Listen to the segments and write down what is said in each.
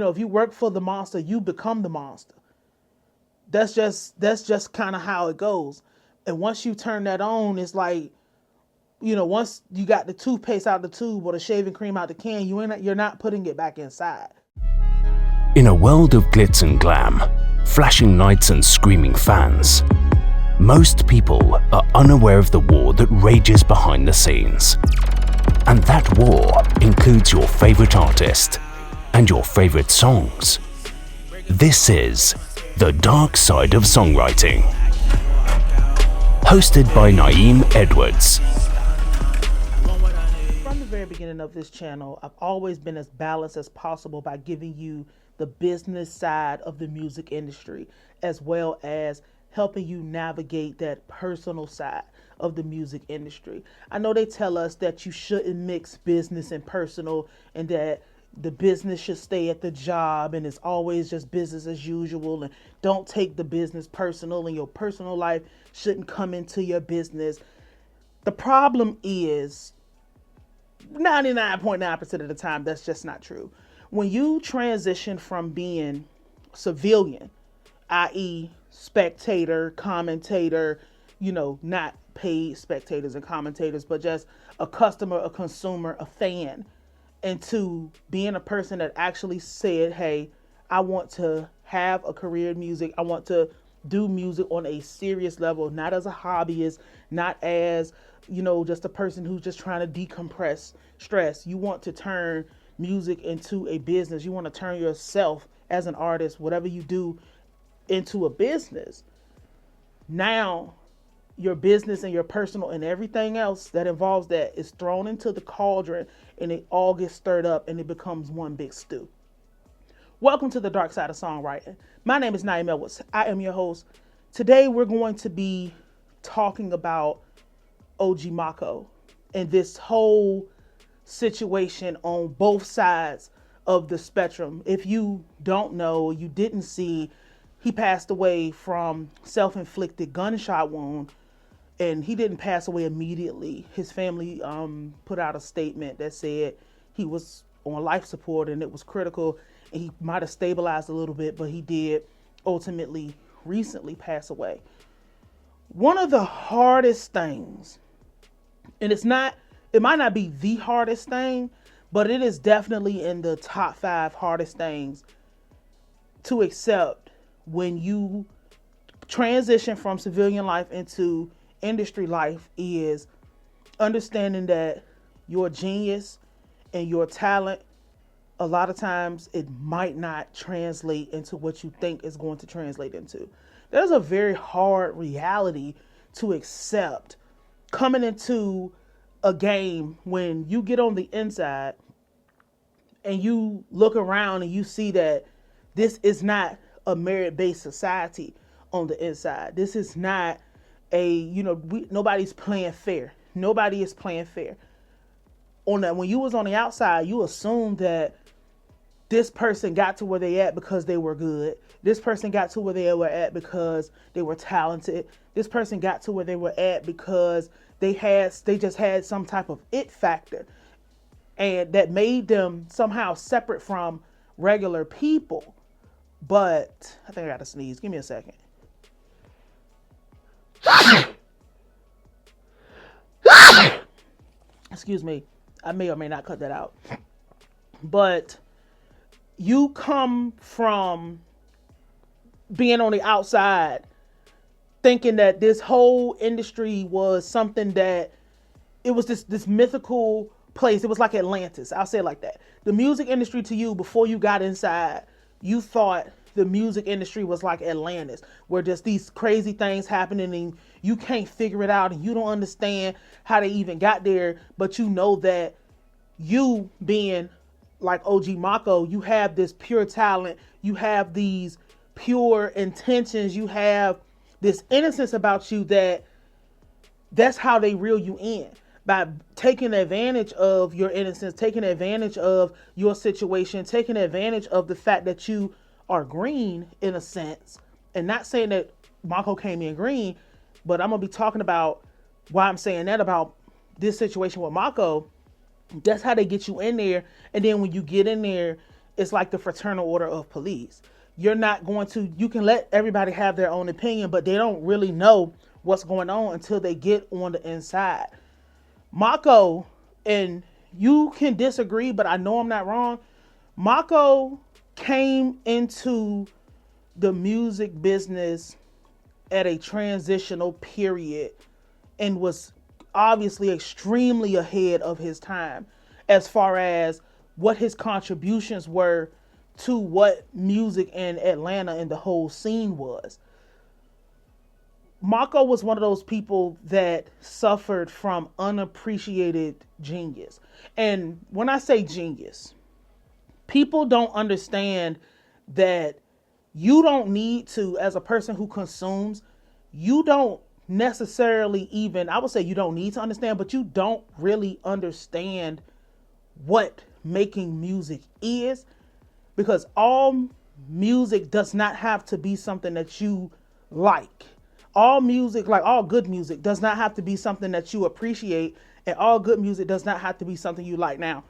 if you work for the monster, you become the monster. That's just kind of how it goes. And once you turn that on, it's like, once you got the toothpaste out the tube or the shaving cream out the can, you're not putting it back inside. In a world of glitz and glam, flashing lights and screaming fans, most people are unaware of the war that rages behind the scenes. And that war includes your favorite artist and your favorite songs. This is The Dark Side of Songwriting. Hosted by Nayim Edwards. From the very beginning of this channel, I've always been as balanced as possible by giving you the business side of the music industry, as well as helping you navigate that personal side of the music industry. I know they tell us that you shouldn't mix business and personal, and that the business should stay at the job and it's always just business as usual, and don't take the business personal, and your personal life shouldn't come into your business. The problem is 99.9% of the time that's just not true. When you transition from being civilian, i.e. spectator, commentator, not paid spectators and commentators, but just a customer, a consumer, a fan, into being a person that actually said, hey, I want to have a career in music. I want to do music on a serious level, not as a hobbyist, not as, just a person who's just trying to decompress stress. You want to turn music into a business. You want to turn yourself as an artist, whatever you do, into a business. Now, your business and your personal and everything else that involves that is thrown into the cauldron, and it all gets stirred up and it becomes one big stew. Welcome to the Dark Side of Songwriting. My name is Nayim Edwards. I am your host. Today we're going to be talking about OG Maco and this whole situation on both sides of the spectrum. If you don't know, you didn't see, he passed away from self-inflicted gunshot wound, and he didn't pass away immediately. His family put out a statement that said he was on life support and it was critical, and he might have stabilized a little bit, but he did ultimately recently pass away. One of the hardest things, and it might not be the hardest thing, but it is definitely in the top 5 hardest things to accept when you transition from civilian life into industry life, is understanding that your genius and your talent, a lot of times it might not translate into what you think is going to translate into. There's a very hard reality to accept coming into a game when you get on the inside and you look around and you see that this is not a merit-based society on the inside. This is not nobody's playing fair. Nobody is playing fair. On that, when you was on the outside, you assumed that this person got to where they at because they were good. This person got to where they were at because they were talented. This person got to where they were at because they just had some type of it factor, and that made them somehow separate from regular people. But I think I got to sneeze. Give me a second. Excuse me. I may or may not cut that out. But you come from being on the outside thinking that this whole industry was something that it was this mythical place. It was like Atlantis. I'll say it like that. The music industry to you, before you got inside, you thought the music industry was like Atlantis, where just these crazy things happening and you can't figure it out and you don't understand how they even got there. But you know that you, being like OG Maco, you have this pure talent, you have these pure intentions, you have this innocence about you, that's how they reel you in, by taking advantage of your innocence, taking advantage of your situation, taking advantage of the fact that you are green in a sense. And not saying that Maco came in green, but I'm gonna be talking about why I'm saying that about this situation with Maco. That's how they get you in there. And then when you get in there it's like the fraternal order of police. You're not going to, you can let everybody have their own opinion, but they don't really know what's going on until they get on the inside. Maco, and you can disagree, but I know I'm not wrong. Maco came into the music business at a transitional period and was obviously extremely ahead of his time as far as what his contributions were to what music in Atlanta and the whole scene was. Maco was one of those people that suffered from unappreciated genius. And when I say genius, people don't understand that you don't need to, as a person who consumes, you don't necessarily even, I would say you don't need to understand, but you don't really understand what making music is, because all music does not have to be something that you like. All music, like all good music, does not have to be something that you appreciate, and all good music does not have to be something you like. Now,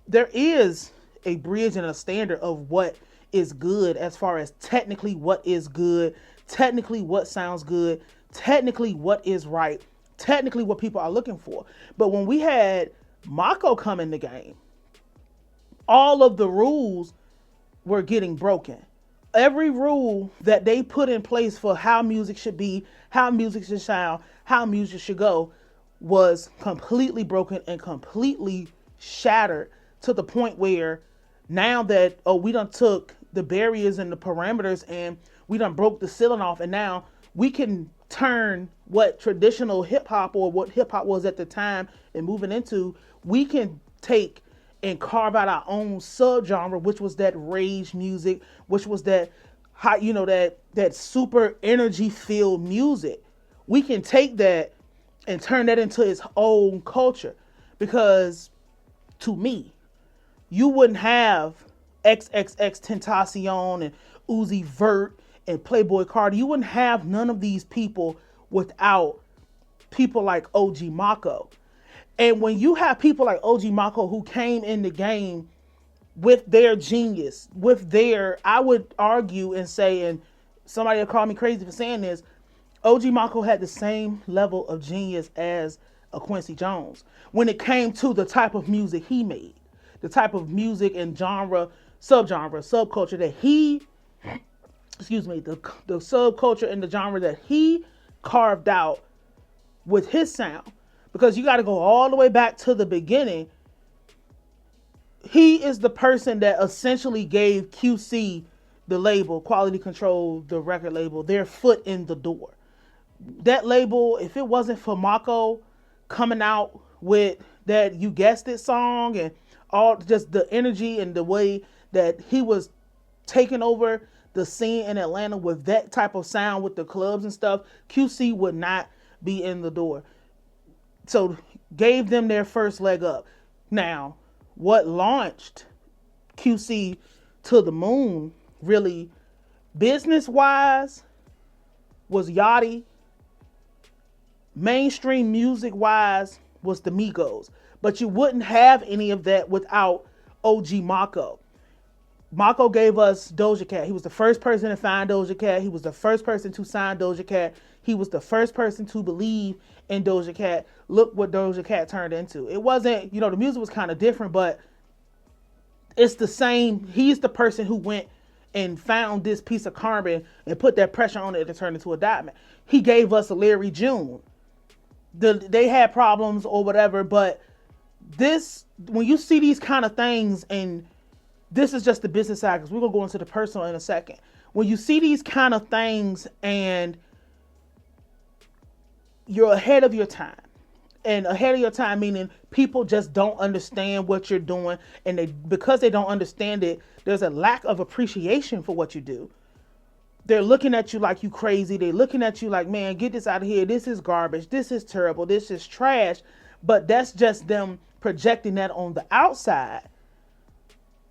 there is a bridge and a standard of what is good as far as technically what is good, technically what sounds good, technically what is right, technically what people are looking for. But when we had Maco come in the game, all of the rules were getting broken. Every rule that they put in place for how music should be, how music should sound, how music should go was completely broken and completely shattered, to the point where now that, we done took the barriers and the parameters and we done broke the ceiling off, and now we can turn what traditional hip hop, or what hip hop was at the time and moving into, we can take and carve out our own subgenre, which was that rage music, which was that high, that super energy filled music. We can take that and turn that into its own culture, because to me, you wouldn't have XXX Tentacion and Uzi Vert and Playboy Cardi. You wouldn't have none of these people without people like OG Maco. And when you have people like OG Maco who came in the game with their genius, with their, I would argue and say, and somebody will call me crazy for saying this, OG Maco had the same level of genius as a Quincy Jones when it came to the type of music he made, the type of music and subculture that he, the subculture and the genre that he carved out with his sound. Because you got to go all the way back to the beginning. He is the person that essentially gave QC, the label, Quality Control, the record label, their foot in the door. That label, if it wasn't for Maco coming out with that You Guessed It song and all just the energy and the way that he was taking over the scene in Atlanta with that type of sound with the clubs and stuff, QC would not be in the door. So gave them their first leg up. Now, what launched QC to the moon, really, business-wise, was Yachty. Mainstream music-wise was the Migos. But you wouldn't have any of that without OG Maco. Maco gave us Doja Cat. He was the first person to find Doja Cat. He was the first person to sign Doja Cat. He was the first person to believe in Doja Cat. Look what Doja Cat turned into. It wasn't, the music was kind of different, but it's the same. He's the person who went and found this piece of carbon and put that pressure on it to turn into a diamond. He gave us a Larry June. They had problems or whatever, but this, when you see these kind of things, and this is just the business side, because we're going to go into the personal in a second. When you see these kind of things and you're ahead of your time, and ahead of your time meaning people just don't understand what you're doing, and because they don't understand it, there's a lack of appreciation for what you do. They're looking at you like you crazy. They're looking at you like, man, get this out of here. This is garbage. This is terrible. This is trash. But that's just them projecting that on the outside.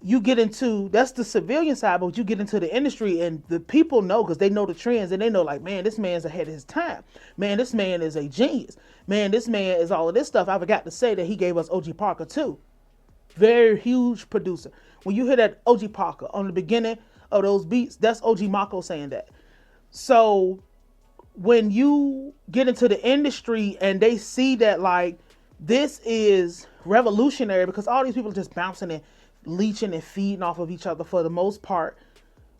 You get into, that's the civilian side, but you get into the industry and the people know, because they know the trends, and they know like, man, this man's ahead of his time. Man, this man is a genius. Man, this man is all of this stuff. I forgot to say that he gave us OG Parker too. Very huge producer. When you hear that OG Parker on the beginning of those beats, that's OG Maco saying that. So when you get into the industry and they see that like this is revolutionary, because all these people are just bouncing and leeching and feeding off of each other for the most part.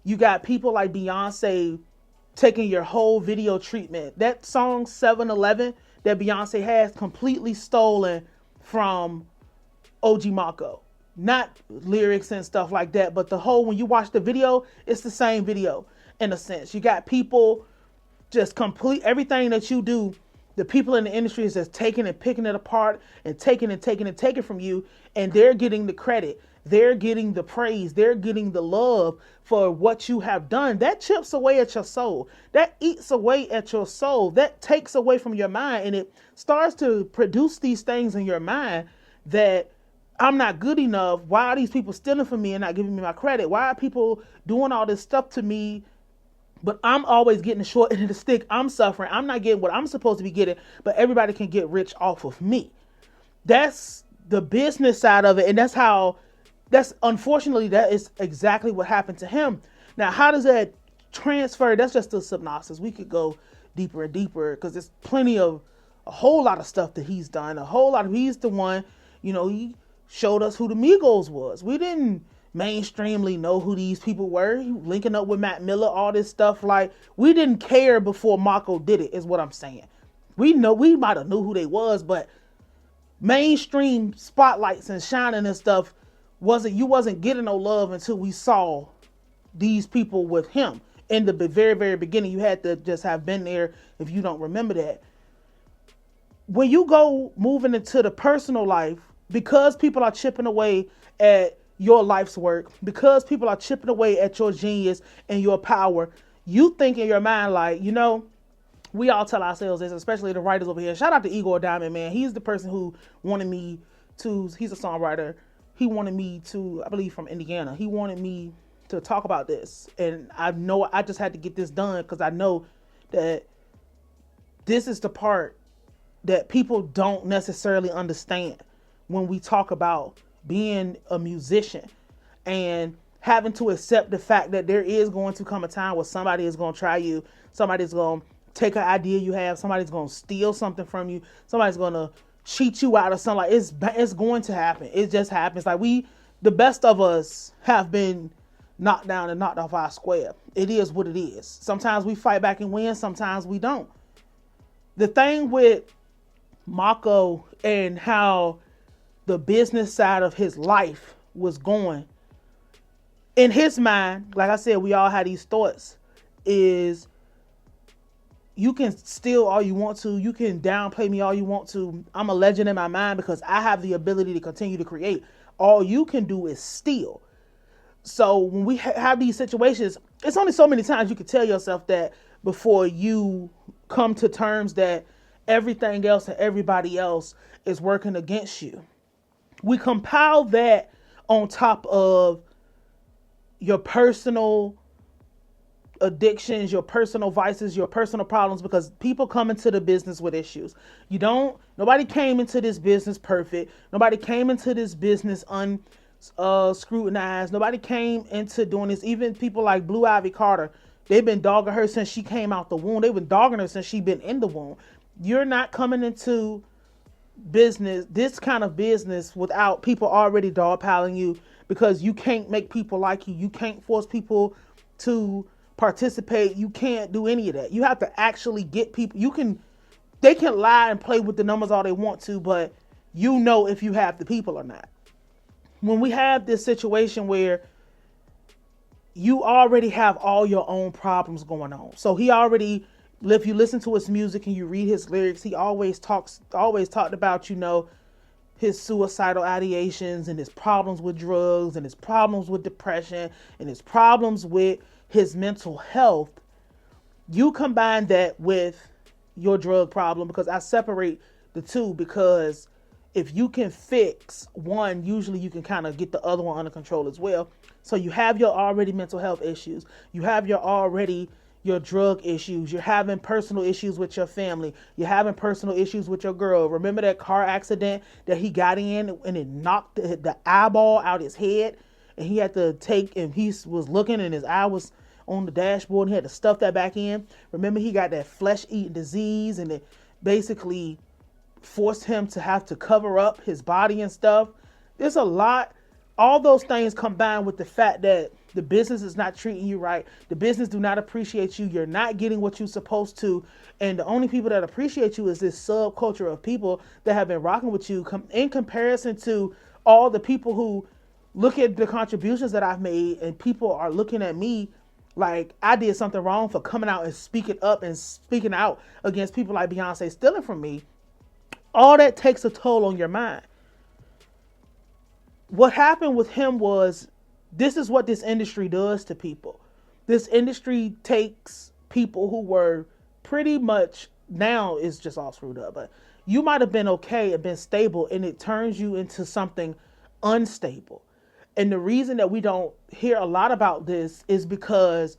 You got people like Beyonce taking your whole video treatment. That song 7-Eleven that Beyonce has completely stolen from OG Maco. Not lyrics and stuff like that, but the whole, when you watch the video, it's the same video in a sense. You got people just complete everything that you do. The people in the industry is just taking and picking it apart and taking from you, and they're getting the credit. They're getting the praise. They're getting the love for what you have done. That chips away at your soul. That eats away at your soul. That takes away from your mind, and it starts to produce these things in your mind that I'm not good enough. Why are these people stealing from me and not giving me my credit? Why are people doing all this stuff to me? But I'm always getting the short end of the stick. I'm suffering. I'm not getting what I'm supposed to be getting, but everybody can get rich off of me. That's the business side of it. And that's unfortunately, that is exactly what happened to him. Now, how does that transfer? That's just a synopsis. We could go deeper and deeper because there's a whole lot of stuff that he's done. He's the one, he showed us who the Migos was. We didn't mainstreamly know who these people were. He linking up with Mac Miller, all this stuff. Like, we didn't care before Maco did it, is what I'm saying. We might have knew who they was, but mainstream spotlights and shining and stuff you wasn't getting no love until we saw these people with him. In the very, very beginning, you had to just have been there if you don't remember that. When you go moving into the personal life, because people are chipping away at your life's work, because people are chipping away at your genius and your power, you think in your mind like, we all tell ourselves this, especially the writers over here. Shout out to Egole Diamond, man. He's the person who wanted me to, he's a songwriter. He wanted me to, I believe from Indiana, he wanted me to talk about this. And I know I just had to get this done because I know that this is the part that people don't necessarily understand when we talk about being a musician and having to accept the fact that there is going to come a time where somebody is going to try you. Somebody's going to take an idea you have. Somebody's going to steal something from you. Somebody's going to cheat you out of something. Like, it's going to happen. It just happens. Like, the best of us have been knocked down and knocked off our square. It is what it is. Sometimes we fight back and win. Sometimes we don't. The thing with Maco and how the business side of his life was going, in his mind, like I said, we all had these thoughts, is you can steal all you want to, you can downplay me all you want to. I'm a legend in my mind because I have the ability to continue to create. All you can do is steal. So when we have these situations, it's only so many times you can tell yourself that before you come to terms that everything else and everybody else is working against you. We compile that on top of your personal addictions, your personal vices, your personal problems, because people come into the business with issues. Nobody came into this business perfect. Nobody came into this business unscrutinized. Nobody came into doing this. Even people like Blue Ivy Carter, they've been dogging her since she came out the womb. They've been dogging her since she been in the womb. You're not coming into business, this kind of business, without people already dogpiling you, because you can't make people like you. You can't force people to participate. You can't do any of that. You have to actually get people. They can lie and play with the numbers all they want to, but if you have the people or not. When we have this situation where you already have all your own problems going on. So if you listen to his music and you read his lyrics, he always talked about, his suicidal ideations and his problems with drugs and his problems with depression and his problems with his mental health. You combine that with your drug problem, because I separate the two, because if you can fix one, usually you can kind of get the other one under control as well. So you have your already mental health issues. You have your drug issues. You're having personal issues with your family. You're having personal issues with your girl. Remember that car accident that he got in and it knocked the eyeball out his head? and he had to take, and he was looking and his eye was on the dashboard and he had to stuff that back in. Remember, he got that flesh-eating disease and it basically forced him to have to cover up his body and stuff. There's a lot. All those things combined with the fact that the business is not treating you right. The business do not appreciate you. You're not getting what you're supposed to. And the only people that appreciate you is this subculture of people that have been rocking with you in comparison to all the people who look at the contributions that I've made, and people are looking at me like I did something wrong for coming out and speaking up and speaking out against people like Beyonce stealing from me. All that takes a toll on your mind. What happened with him was, this is what this industry does to people. This industry takes people who were pretty much, now is just all screwed up, but you might have been okay and been stable, and it turns you into something unstable. And the reason that we don't hear a lot about this is because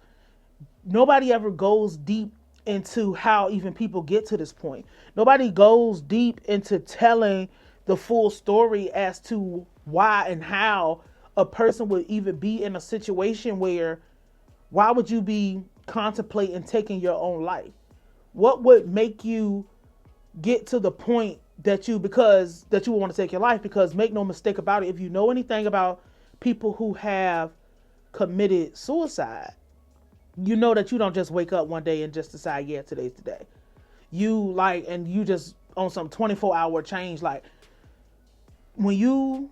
nobody ever goes deep into how even people get to this point. Nobody goes deep into telling the full story as to why and how a person would even be in a situation where, why would you be contemplating taking your own life? What would make you get to the point that you would want to take your life? Because make no mistake about it, if you know anything about people who have committed suicide, you know that you don't just wake up one day and just decide, yeah, today's the day. You just on some 24-hour change. Like, when you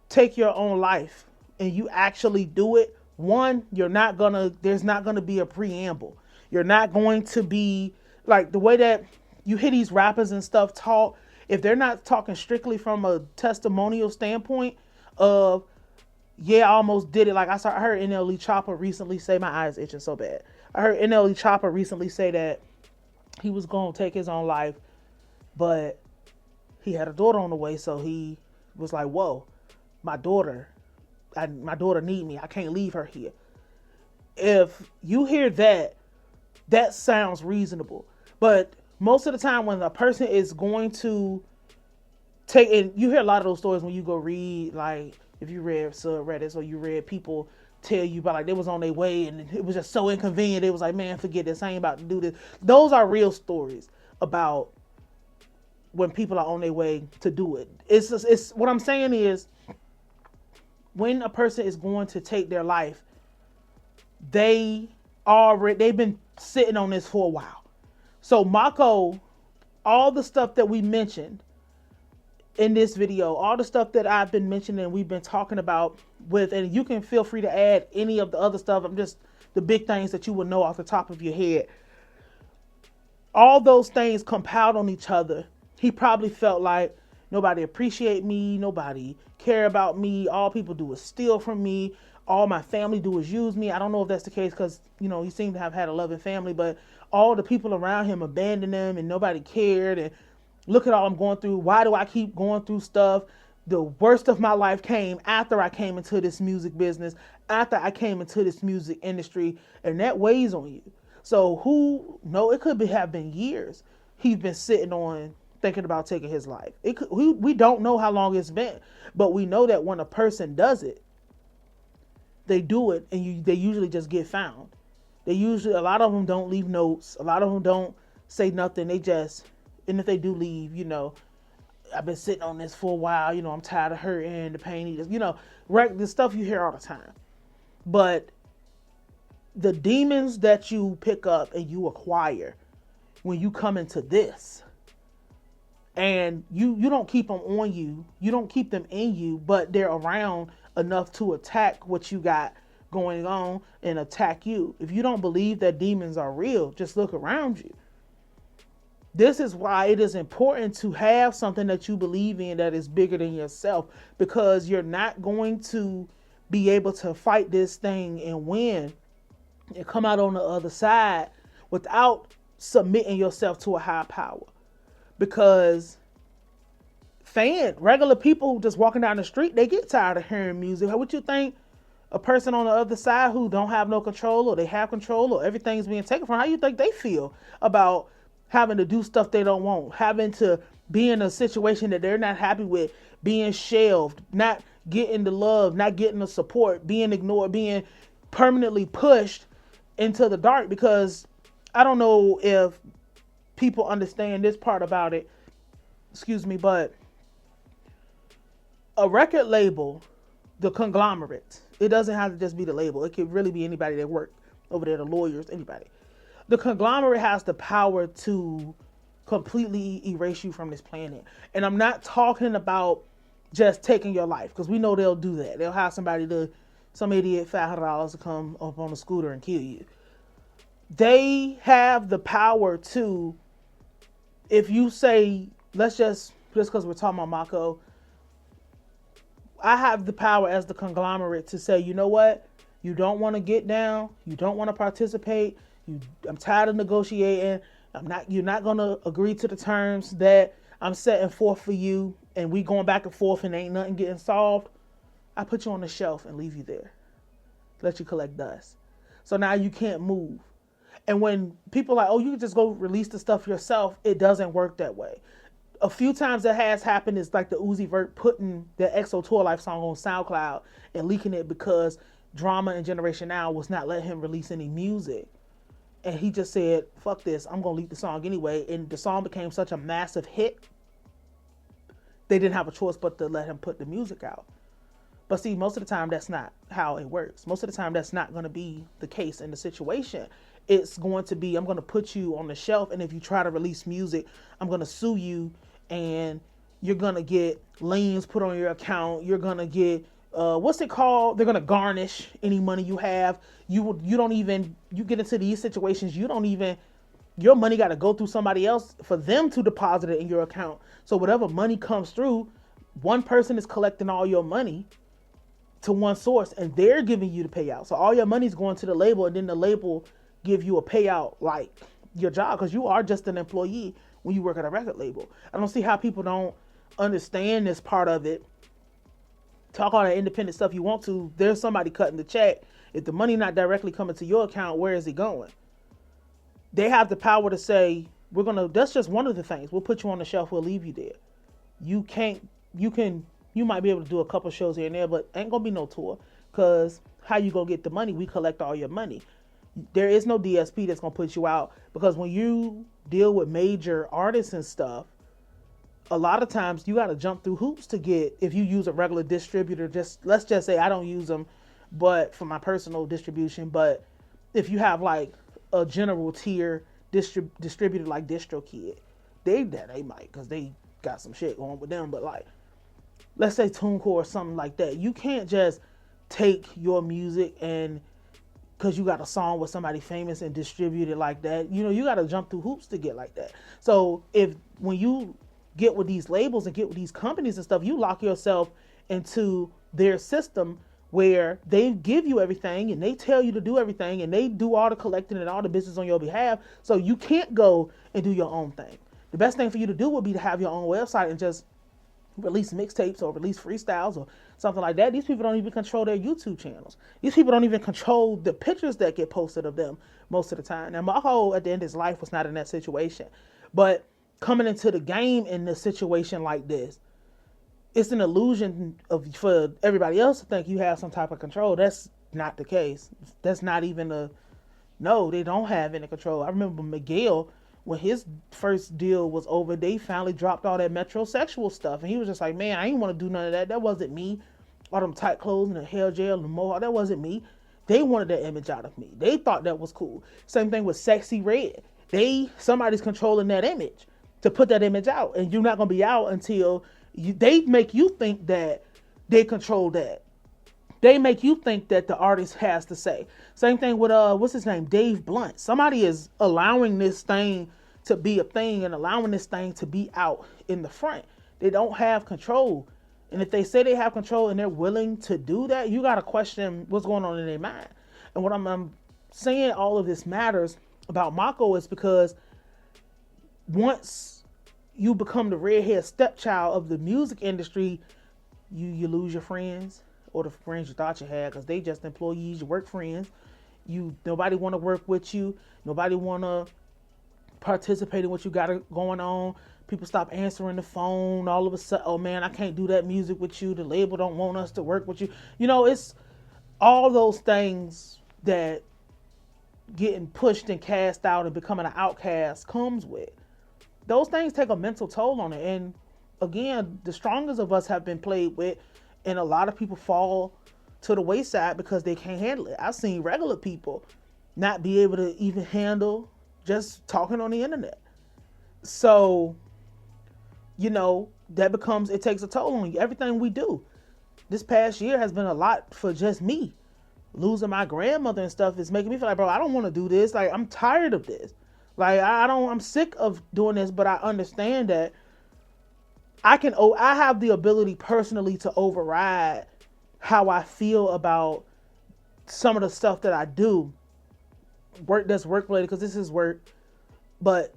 take your own life and you actually do it, one, there's not gonna be a preamble. You're not going to be like the way that you hear these rappers and stuff talk. If they're not talking strictly from a testimonial standpoint of, yeah, I almost did it. Like I heard NLE Chopper recently say, my eyes itching so bad. I heard NLE Chopper recently say that he was going to take his own life, but he had a daughter on the way. So he was like, whoa, my daughter need me. I can't leave her here. If you hear that, that sounds reasonable. But most of the time when a person is going to take, and you hear a lot of those stories when you go read, like if you read subreddits or you read people tell you about, like, they was on their way and it was just so inconvenient. It was like, man, forget this. I ain't about to do this. Those are real stories about when people are on their way to do it. It's what I'm saying is, when a person is going to take their life, they've been sitting on this for a while. So Maco, all the stuff that we mentioned in this video, all the stuff that I've been mentioning and we've been talking about with, and you can feel free to add any of the other stuff. I'm just the big things that you will know off the top of your head. All those things compound on each other. He probably felt like nobody appreciate me, nobody care about me, all people do is steal from me, all my family do is use me. I don't know if that's the case because, he seemed to have had a loving family, but all the people around him abandoned him and nobody cared. And look at all I'm going through. Why do I keep going through stuff? The worst of my life came after I came into this music business, after I came into this music industry, and that weighs on you. So it could have been years he's been sitting on thinking about taking his life. We don't know how long it's been, but we know that when a person does it, they do it, and they usually just get found. A lot of them don't leave notes. A lot of them don't say nothing. And if they do leave, I've been sitting on this for a while. I'm tired of hurting, the pain. The stuff you hear all the time. But the demons that you pick up and you acquire when you come into this, and you don't keep them on you, you don't keep them in you, but they're around enough to attack what you got going on and attack you. If you don't believe that demons are real, just look around you. This is why it is important to have something that you believe in that is bigger than yourself, because you're not going to be able to fight this thing and win and come out on the other side without submitting yourself to a high power. Because regular people who just walking down the street, they get tired of hearing music. How would you think a person on the other side who don't have no control, or they have control, or everything's being taken from, how you think they feel about having to do stuff they don't want, having to be in a situation that they're not happy with, being shelved, not getting the love, not getting the support, being ignored, being permanently pushed into the dark. Because I don't know if people understand this part about it, excuse me, but a record label, the conglomerate, it doesn't have to just be the label. It could really be anybody that work over there, the lawyers, anybody. The conglomerate has the power to completely erase you from this planet. And I'm not talking about just taking your life, because we know they'll do that. They'll have some idiot $500 to come up on a scooter and kill you. They have the power to, if you say, just because we're talking about Maco, I have the power as the conglomerate to say, you know what? You don't want to get down. You don't want to participate. I'm tired of negotiating. You're not going to agree to the terms that I'm setting forth for you, and we going back and forth and ain't nothing getting solved. I put you on the shelf and leave you there. Let you collect dust. So now you can't move. And when people are like, oh, you can just go release the stuff yourself, it doesn't work that way. A few times that has happened is like the Uzi Vert putting the EXO Tour Life song on SoundCloud and leaking it because Drama and Generation Now was not letting him release any music. And he just said, fuck this, I'm going to leak the song anyway. And the song became such a massive hit, they didn't have a choice but to let him put the music out. But see, most of the time, that's not how it works. Most of the time, that's not going to be the case in the situation. It's going to be, I'm going to put you on the shelf, and if you try to release music, I'm going to sue you, and you're going to get liens put on your account. You're going to get, what's it called? They're going to garnish any money you have. You get into these situations, your money got to go through somebody else for them to deposit it in your account. So whatever money comes through, one person is collecting all your money to one source, and they're giving you the payout. So all your money's going to the label, and then the label give you a payout like your job, because you are just an employee when you work at a record label. I don't see how people don't understand this part of it. Talk all that independent stuff you want to. There's somebody cutting the check. If the money not directly coming to your account, where is it going? They have the power to say, that's just one of the things. We'll put you on the shelf. We'll leave you there. You might be able to do a couple shows here and there, but ain't gonna be no tour, because how you gonna get the money? We collect all your money. There is no DSP that's gonna put you out, because when you deal with major artists and stuff, a lot of times you got to jump through hoops to get, if you use a regular distributor, let's just say I don't use them, but for my personal distribution, but if you have like a general tier distributor like DistroKid, they might, because they got some shit going with them, but like, let's say TuneCore or something like that, you can't just take your music and, because you got a song with somebody famous, and distribute it like that. You got to jump through hoops to get like that. So when you get with these labels and get with these companies and stuff, you lock yourself into their system where they give you everything and they tell you to do everything and they do all the collecting and all the business on your behalf. So you can't go and do your own thing. The best thing for you to do would be to have your own website and just release mixtapes or release freestyles or something like that. These people don't even control their YouTube channels. These people don't even control the pictures that get posted of them most of the time. Now, Maco at the end of his life was not in that situation, but coming into the game in a situation like this, it's an illusion for everybody else to think you have some type of control. That's not the case. That's not even no, they don't have any control. I remember Miguel, when his first deal was over, they finally dropped all that metrosexual stuff. And he was just like, man, I didn't want to do none of that. That wasn't me. All them tight clothes and the hair gel and the mohawk, that wasn't me. They wanted that image out of me. They thought that was cool. Same thing with Sexy Red. Somebody's controlling that image to put that image out. And you're not going to be out until they make you think that they control that. They make you think that the artist has to say. Same thing with, what's his name? Dave Blunt. Somebody is allowing this thing to be a thing and allowing this thing to be out in the front. They don't have control. And if they say they have control and they're willing to do that, you got to question what's going on in their mind. And what I'm saying all of this matters about Maco is because once you become the redhead stepchild of the music industry, you lose your friends, or the friends you thought you had, because they just employees, your work friends. Nobody want to work with you. Nobody want to participate in what you got going on. People stop answering the phone. All of a sudden, oh man, I can't do that music with you. The label don't want us to work with you. You know, it's all those things that getting pushed and cast out and becoming an outcast comes with. Those things take a mental toll on it. And again, the strongest of us have been played with, and a lot of people fall to the wayside because they can't handle it. I've seen regular people not be able to even handle just talking on the internet. So, you know, that becomes, it takes a toll on you. Everything we do this past year has been a lot for just me. Losing my grandmother and stuff is making me feel like, bro, I don't want to do this. Like, I'm tired of this. Like, I'm sick of doing this, but I understand that I have the ability personally to override how I feel about some of the stuff that I do. That's work related, because this is work, but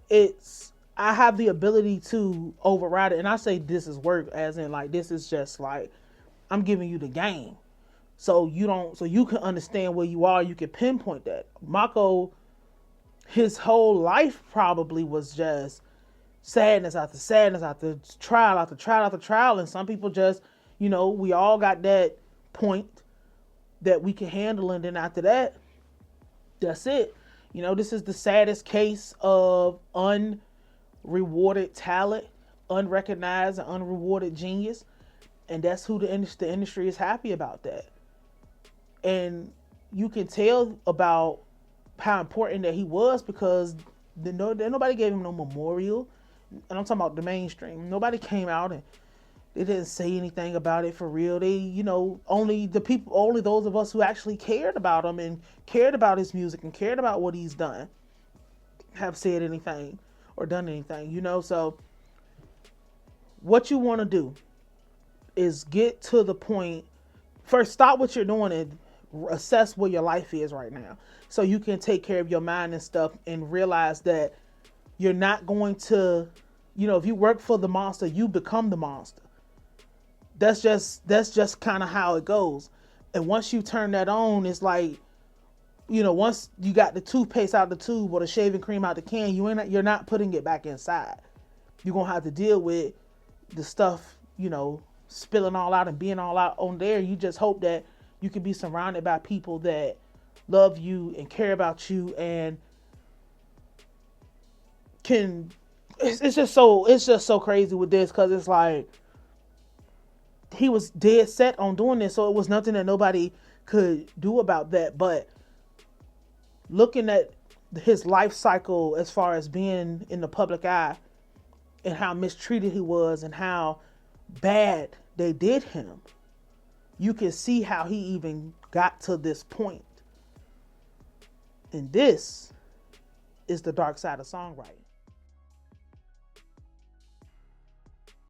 I have the ability to override it. And I say this is work as in like, this is just like, I'm giving you the game. So you can understand where you are. You can pinpoint that. Maco, his whole life probably was just sadness after sadness after trial after trial after trial. And some people just, you know, we all got that point that we can handle. And then after that, that's it. You know, this is the saddest case of unrewarded talent, unrecognized and unrewarded genius. And that's who the industry is happy about that. And you can tell about how important that he was because nobody gave him no memorial. And I'm talking about the mainstream. Nobody came out and they didn't say anything about it for real. They, you know, only those of us who actually cared about him and cared about his music and cared about what he's done have said anything or done anything, you know. So what you want to do is get to the point. First, stop what you're doing and assess where your life is right now, so you can take care of your mind and stuff and realize that you're not going to, you know, if you work for the monster, you become the monster. That's just kind of how it goes. And once you turn that on, it's like, you know, once you got the toothpaste out the tube or the shaving cream out the can, you're not putting it back inside. You're gonna have to deal with the stuff, you know, spilling all out and being all out on there. You just hope that you can be surrounded by people that love you and care about you and can. It's just so crazy with this, because it's like he was dead set on doing this, so it was nothing that nobody could do about that. But looking at his life cycle as far as being in the public eye and how mistreated he was and how bad they did him, you can see how he even got to this point. And this is the dark side of songwriting.